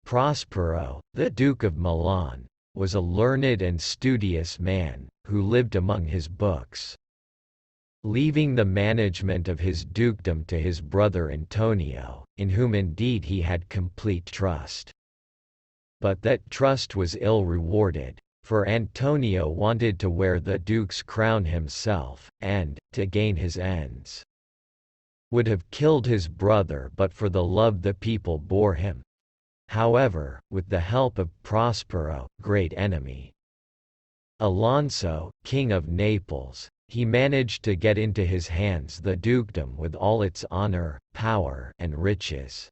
Prospero, the Duke of Milan, was a learned and studious man, who lived among his books, leaving the management of his dukedom to his brother Antonio, in whom indeed he had complete trust. But that trust was ill rewarded, for Antonio wanted to wear the duke's crown himself, and, to gain his ends, would have killed his brother but for the love the people bore him. However, with the help of Prospero, great enemy, Alonso, king of Naples, he managed to get into his hands the dukedom with all its honor, power, and riches.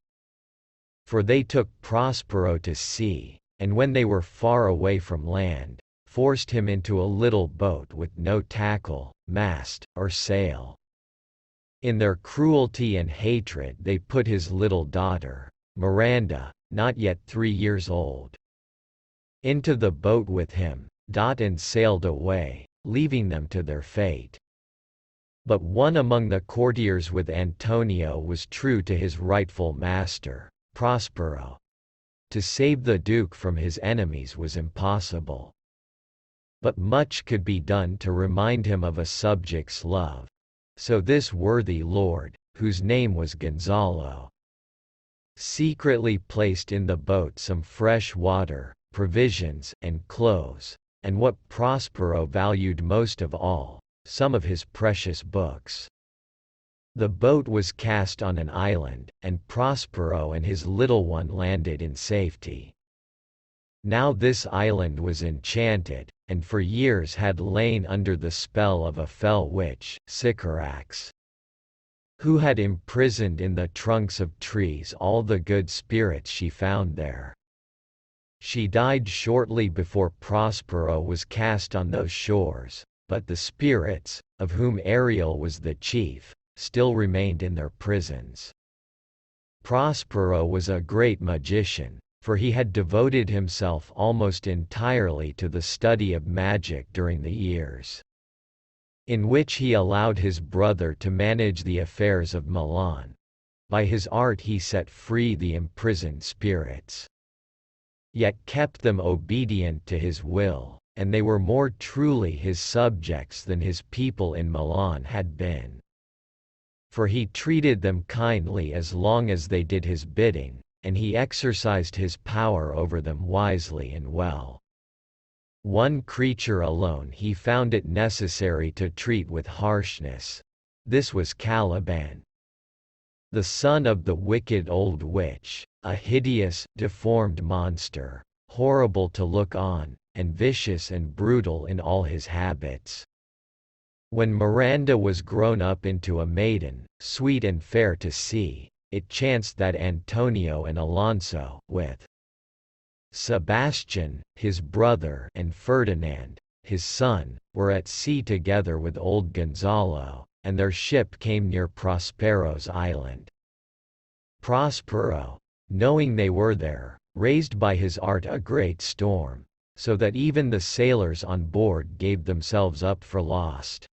For they took Prospero to sea, and when they were far away from land, forced him into a little boat with no tackle, mast, or sail. In their cruelty and hatred they put his little daughter, Miranda, not yet 3 years old, into the boat with him, and sailed away, leaving them to their fate. But one among the courtiers with Antonio was true to his rightful master, Prospero. To save the duke from his enemies was impossible. But much could be done to remind him of a subject's love. So this worthy lord, whose name was Gonzalo, secretly placed in the boat some fresh water, provisions, and clothes, and what Prospero valued most of all, some of his precious books. The boat was cast on an island, and Prospero and his little one landed in safety. Now this island was enchanted, and for years had lain under the spell of a fell witch, Sycorax, who had imprisoned in the trunks of trees all the good spirits she found there. She died shortly before Prospero was cast on those shores, but the spirits, of whom Ariel was the chief, still remained in their prisons. Prospero was a great magician, for he had devoted himself almost entirely to the study of magic during the years in which he allowed his brother to manage the affairs of Milan. By his art he set free the imprisoned spirits, yet kept them obedient to his will, and they were more truly his subjects than his people in Milan had been. For he treated them kindly as long as they did his bidding, and he exercised his power over them wisely and well. One creature alone he found it necessary to treat with harshness. This was Caliban, the son of the wicked old witch, a hideous, deformed monster, horrible to look on, and vicious and brutal in all his habits. When Miranda was grown up into a maiden, sweet and fair to see, it chanced that Antonio and Alonso, with Sebastian, his brother, and Ferdinand, his son, were at sea together with old Gonzalo, and their ship came near Prospero's island. Prospero, knowing they were there, raised by his art a great storm, so that even the sailors on board gave themselves up for lost.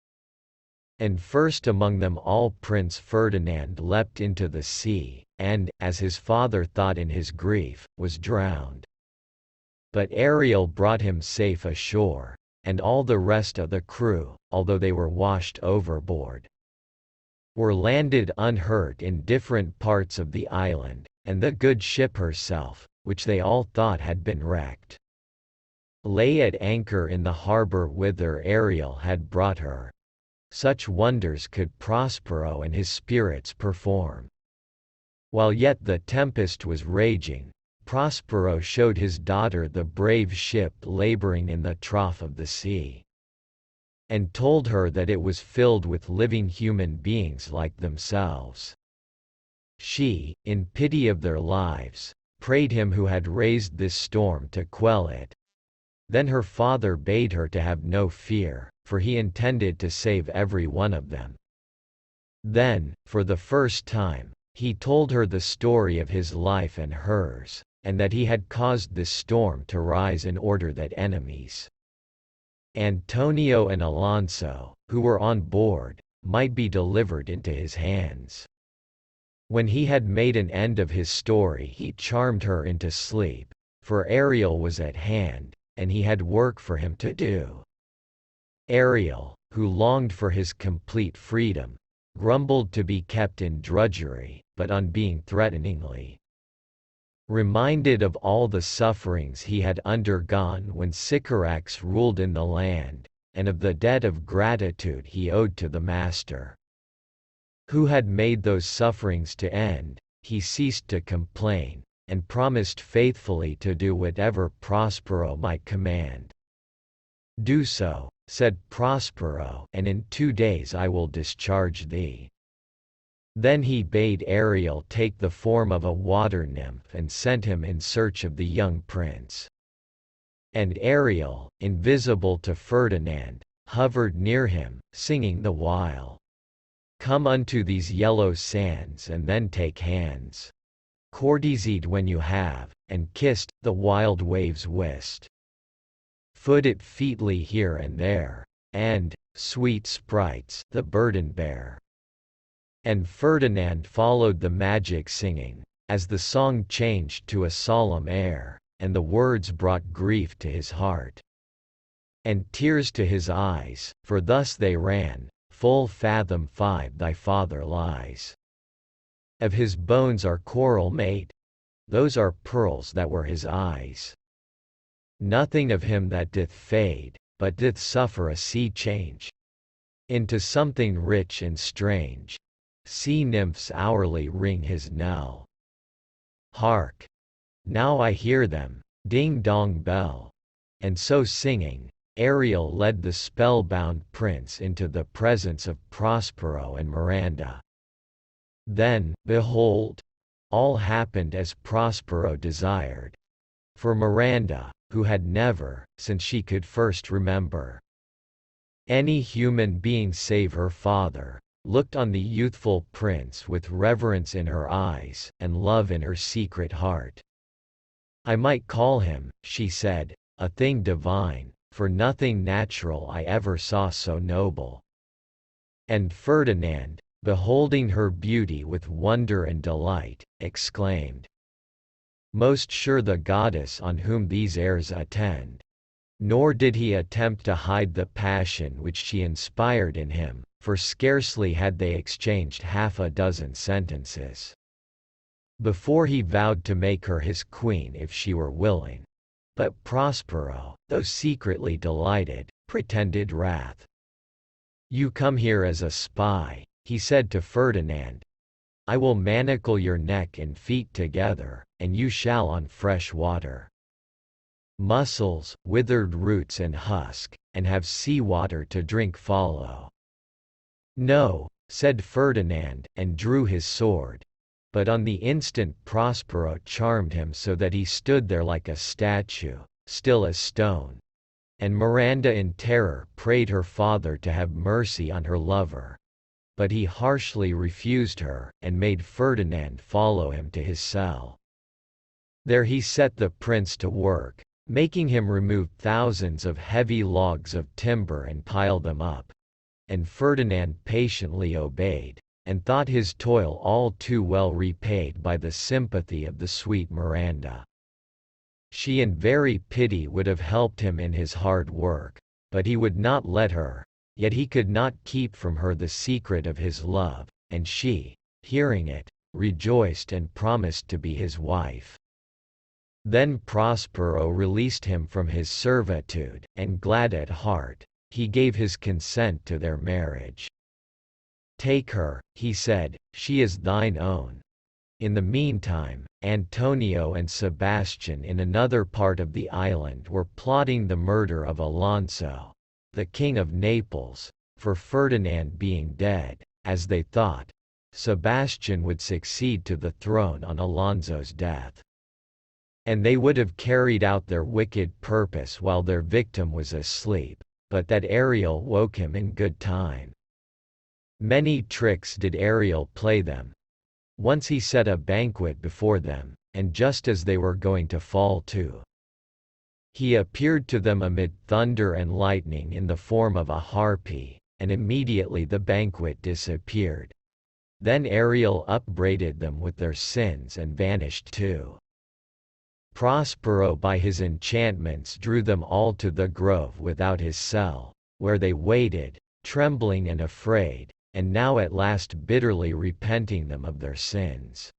And first among them all Prince Ferdinand leapt into the sea, and, as his father thought in his grief, was drowned. But Ariel brought him safe ashore, and all the rest of the crew, although they were washed overboard, were landed unhurt in different parts of the island, and the good ship herself, which they all thought had been wrecked, lay at anchor in the harbor whither Ariel had brought her. Such wonders could Prospero and his spirits perform. While yet the tempest was raging, Prospero showed his daughter the brave ship laboring in the trough of the sea, and told her that it was filled with living human beings like themselves. She, in pity of their lives, prayed him who had raised this storm to quell it. Then her father bade her to have no fear, for he intended to save every one of them. Then, for the first time, he told her the story of his life and hers, and that he had caused this storm to rise in order that enemies, Antonio and Alonso, who were on board, might be delivered into his hands. When he had made an end of his story, he charmed her into sleep, for Ariel was at hand, and he had work for him to do. Ariel, who longed for his complete freedom, grumbled to be kept in drudgery, but on being threateningly reminded of all the sufferings he had undergone when Sycorax ruled in the land, and of the debt of gratitude he owed to the master who had made those sufferings to end, he ceased to complain, and promised faithfully to do whatever Prospero might command. "Do so," said Prospero, "and in 2 days I will discharge thee." Then he bade Ariel take the form of a water nymph and sent him in search of the young prince. And Ariel, invisible to Ferdinand, hovered near him, singing the while, "Come unto these yellow sands and then take hands. Courtesied when you have, and kissed, the wild waves whist. Foot it featly here and there, and, sweet sprites, the burden bear." And Ferdinand followed the magic singing, as the song changed to a solemn air, and the words brought grief to his heart and tears to his eyes, for thus they ran: "Full fathom 5 thy father lies. Of his bones are coral made, those are pearls that were his eyes. Nothing of him that doth fade, but doth suffer a sea change into something rich and strange. Sea-nymphs hourly ring his knell. Hark! Now I hear them, ding-dong bell." And so singing, Ariel led the spellbound prince into the presence of Prospero and Miranda. Then, behold, all happened as Prospero desired. For Miranda, who had never, since she could first remember, any human being save her father, looked on the youthful prince with reverence in her eyes, and love in her secret heart. "I might call him," she said, "a thing divine, for nothing natural I ever saw so noble." And Ferdinand, beholding her beauty with wonder and delight, exclaimed, "Most sure the goddess on whom these airs attend." Nor did he attempt to hide the passion which she inspired in him, for scarcely had they exchanged half a dozen sentences before he vowed to make her his queen if she were willing. But Prospero, though secretly delighted, pretended wrath. "You come here as a spy," he said to Ferdinand. "I will manacle your neck and feet together, and you shall on fresh water, mussels, withered roots and husk, and have sea water to drink follow." "No," said Ferdinand, and drew his sword. But on the instant Prospero charmed him so that he stood there like a statue, still as stone. And Miranda in terror prayed her father to have mercy on her lover. But he harshly refused her, and made Ferdinand follow him to his cell. There he set the prince to work, making him remove thousands of heavy logs of timber and pile them up. And Ferdinand patiently obeyed, and thought his toil all too well repaid by the sympathy of the sweet Miranda. She in very pity would have helped him in his hard work, but he would not let her, yet he could not keep from her the secret of his love, and she, hearing it, rejoiced and promised to be his wife. Then Prospero released him from his servitude, and glad at heart, he gave his consent to their marriage. "Take her," he said, "she is thine own." In the meantime, Antonio and Sebastian in another part of the island were plotting the murder of Alonso, the king of Naples, for Ferdinand being dead, as they thought, Sebastian would succeed to the throne on Alonso's death. And they would have carried out their wicked purpose while their victim was asleep, but that Ariel woke him in good time. Many tricks did Ariel play them. Once he set a banquet before them, and just as they were going to fall to, he appeared to them amid thunder and lightning in the form of a harpy, and immediately the banquet disappeared. Then Ariel upbraided them with their sins and vanished too. Prospero by his enchantments drew them all to the grove without his cell, where they waited, trembling and afraid, and now at last bitterly repenting them of their sins.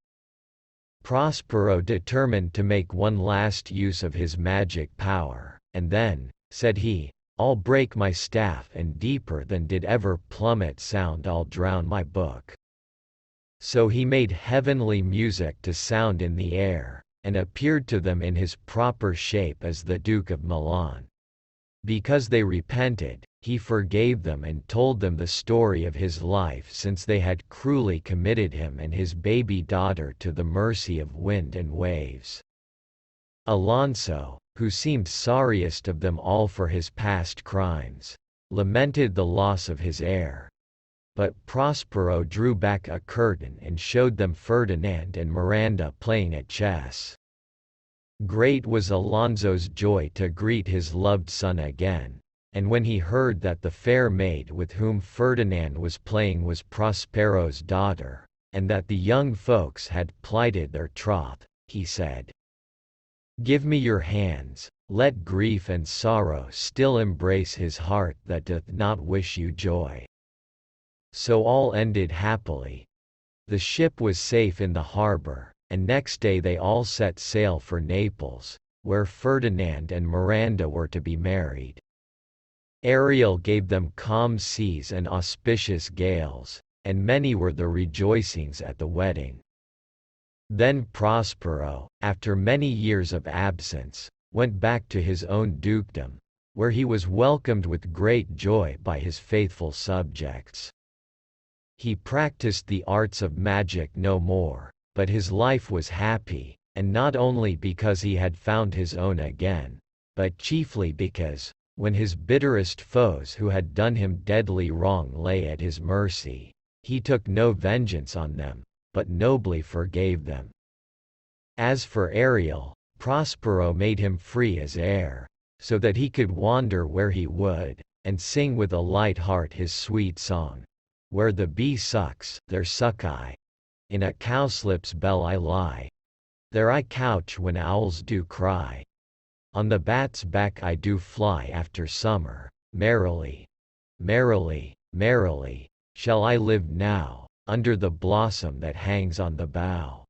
Prospero determined to make one last use of his magic power, and then, said he, "I'll break my staff, and deeper than did ever plummet sound I'll drown my book." So he made heavenly music to sound in the air, and appeared to them in his proper shape as the Duke of Milan. Because they repented, he forgave them and told them the story of his life since they had cruelly committed him and his baby daughter to the mercy of wind and waves. Alonso, who seemed sorriest of them all for his past crimes, lamented the loss of his heir. But Prospero drew back a curtain and showed them Ferdinand and Miranda playing at chess. Great was Alonso's joy to greet his loved son again, and when he heard that the fair maid with whom Ferdinand was playing was Prospero's daughter, and that the young folks had plighted their troth, he said, "Give me your hands, let grief and sorrow still embrace his heart that doth not wish you joy." So all ended happily. The ship was safe in the harbor, and next day they all set sail for Naples, where Ferdinand and Miranda were to be married. Ariel gave them calm seas and auspicious gales, and many were the rejoicings at the wedding. Then Prospero, after many years of absence, went back to his own dukedom, where he was welcomed with great joy by his faithful subjects. He practiced the arts of magic no more, but his life was happy, and not only because he had found his own again, but chiefly because, when his bitterest foes who had done him deadly wrong lay at his mercy, he took no vengeance on them, but nobly forgave them. As for Ariel, Prospero made him free as air, so that he could wander where he would, and sing with a light heart his sweet song. Where the bee sucks, there suck I. In a cowslip's bell I lie. There I couch when owls do cry. On the bat's back I do fly after summer. Merrily, merrily, merrily, shall I live now, under the blossom that hangs on the bough.